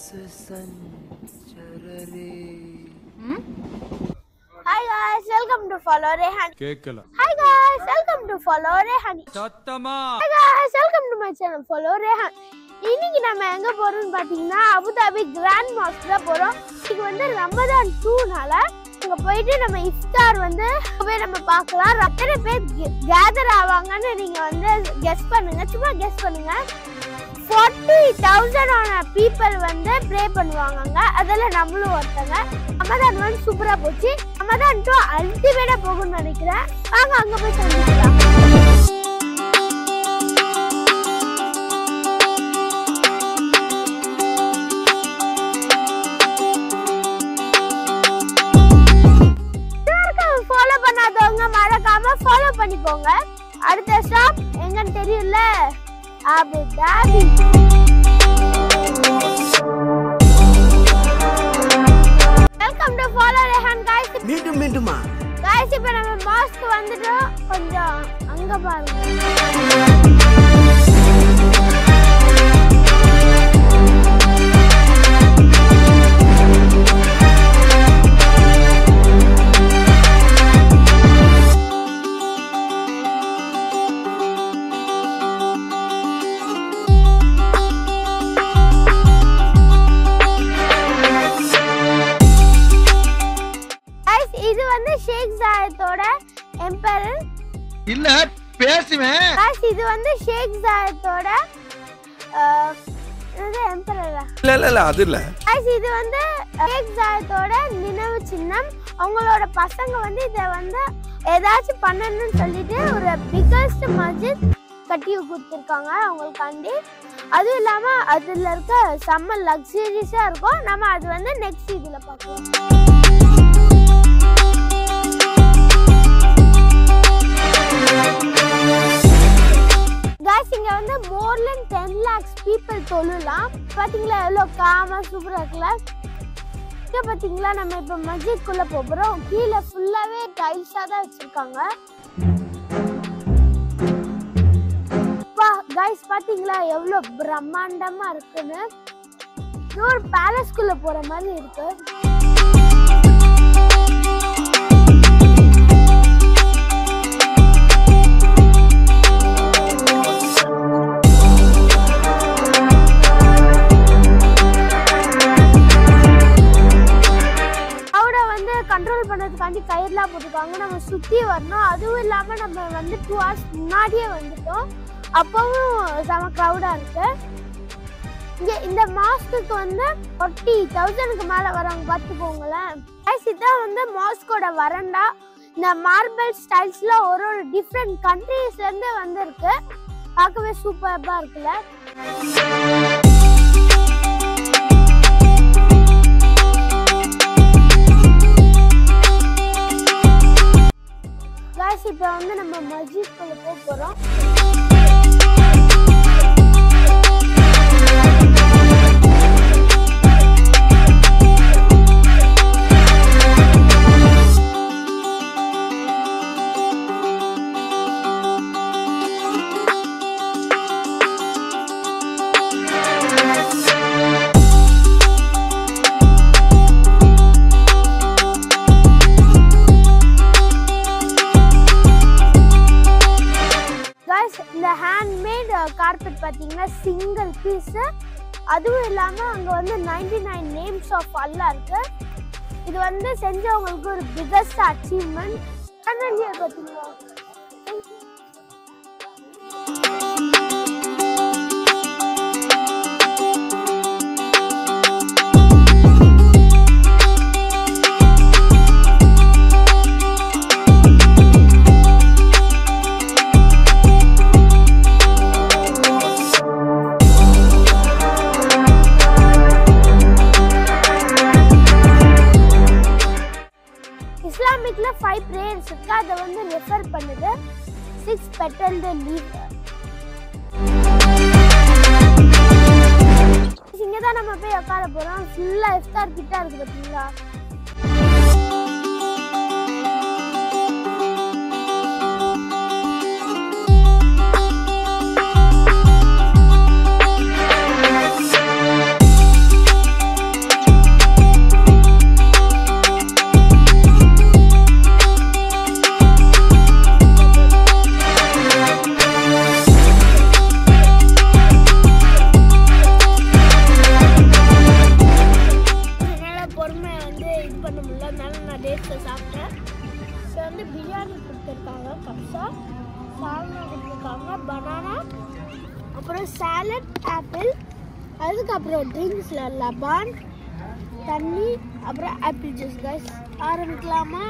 Hi guys, welcome to Follow Rehan. கேக்கல. Hi guys, welcome to Follow Rehan. சத்தமா. Hi guys, welcome to my channel Follow Rehan. இன்னைக்கு நம்ம எங்க போறோம்னு பாத்தீங்கன்னா அபுதாபி கிராண்ட் மாஸ்க் தான் போறோம். இது வந்து ரமதான் 2னால அங்க போயிட்டு நம்ம இஃப்தார் வந்து போய் நம்ம பார்க்கலாம். எத்தனை பேர் கேதர் ஆவாங்கன்னு நீங்க வந்து கெஸ் பண்ணுங்க. சும்மா கெஸ் பண்ணுங்க. 40,000 ஆன people வந்து ப்ரே பண்ணுவாங்க. அதெல்லாம் நம்மளும் ஒருத்தங்க. ரமதான் 1 சூப்பரா போச்சு. ரமதான் 2 அல்டிமேட்டா போகும்னு நினைக்கிறேன். வாங்க அங்க போய் சந்திக்கலாம். ஃபாலோ பண்ணாதவங்க மறக்காம ஃபாலோ பண்ணிக்கோங்க. அடுத்த ஸ்டாப் எங்கன்னு தெரியும்ல, Abu Dhabi. Welcome to follow Rehan guys. மீண்டுமா गाइस இப்போ நம்ம மாஸ்க் வந்துட்டோம். கொஞ்சம் அங்க பாருங்க. இது வந்து ஷேக் ஜாயத்தோட எம்பரர் இல்ல பேசுவேன். गाइस இது வந்து ஷேக் ஜாயத்தோட எம்பரரா? இல்ல அது இல்ல. गाइस இது வந்து ஷேக் ஜாயத்தோட நினைவு சின்னம். அவங்களோட பசங்க வந்து இத வந்து ஏதாச்சும் பண்ணணும்னு சொல்லிட்டு ஒரு பிகஸ்ட் மஸ்ஜித் கட்டி கொடுத்துருக்காங்க அவங்களுக்காண்டி. அதுவும் இல்லாம அதுல இருக்க செம்ம லக்ஸரியஸா இருக்கும். நம்ம அது வந்து நெக்ஸ்ட் இதுல பார்க்கலாம். गाइस இங்க வந்து more than 10 lakhs people தொழலாம். பாத்தீங்களா எவ்வளவு காமா சூப்பரா இருக்குல. இங்க பாத்தீங்களா நம்ம இப்ப மஸ்ஜித் குள்ள போறோம். கீழ ஃபுல்லாவே டைல்ஸா தான் வச்சிருக்காங்க. வா गाइस பாத்தீங்களா எவ்வளவு பிரம்மாண்டமா இருக்குன்னு. ஒரு பேலஸ் குள்ள போற மாதிரி இருக்கு. கண்ட்ரோல் பண்றதுக்காண்டி கயிறுலாம் போட்டுருக்காங்க. நம்ம சுத்தி வரணும். அதுவும் இல்லாம நம்ம வந்து 2 hours முன்னாடியே வந்துட்டோம். அப்பவும் செம க்ரௌடா இருக்கு. இங்க இந்த மாஸ்க்கு வந்து 40,000க்கு மேல வராங்க பார்த்துக்கோங்களேன். இதான் வந்து மாஸ்கோட வரண்டா. இந்த மார்பிள் ஸ்டைல்ஸ்ல ஒரு டிஃப்ரெண்ட் கண்ட்ரீஸ்ல இருந்து வந்திருக்கு. பார்க்கவே சூப்பரா இருக்குல்ல. இப்போ வந்து நம்ம மஸ்ஜித் குள்ள போறோம். இந்த ஹேண்ட்மேட் கார்பெட் பாத்தீங்கன்னா சிங்கிள் பீஸ். அதுவும் இல்லாம அங்க வந்து 99 நேம்ஸ் ஆஃப் அல்லாஹ் இருக்கு. இது வந்து செஞ்சவங்களுக்கு ஒரு பிகஸ்ட் அச்சீவ்மெண்ட். பாத்தீங்களா இஸ்லாமிக்ல 5 பிரேயர்ஸ் இருக்கு. அதை வந்து ரெஃபர் பண்ணுது 6 பெட்டல்டு லீவ். இங்க தான் நம்ம போய் உட்கார போறோம். ஃபுல்லா இஃப்தார் கிட்ட இருக்கு பாத்தீங்களா. வந்து பிரியாணி கொடுத்துருக்காங்க, கப்ஸா, சால்னா கொடுத்துருக்காங்க, பனானா, அப்புறம் சாலட், ஆப்பிள், அதுக்கப்புறம் ட்ரிங்க்ஸில் லபான், தண்ணி, அப்புறம் ஆப்பிள் ஜூஸ். கைஸ் ஆரம்பிக்கலாமா?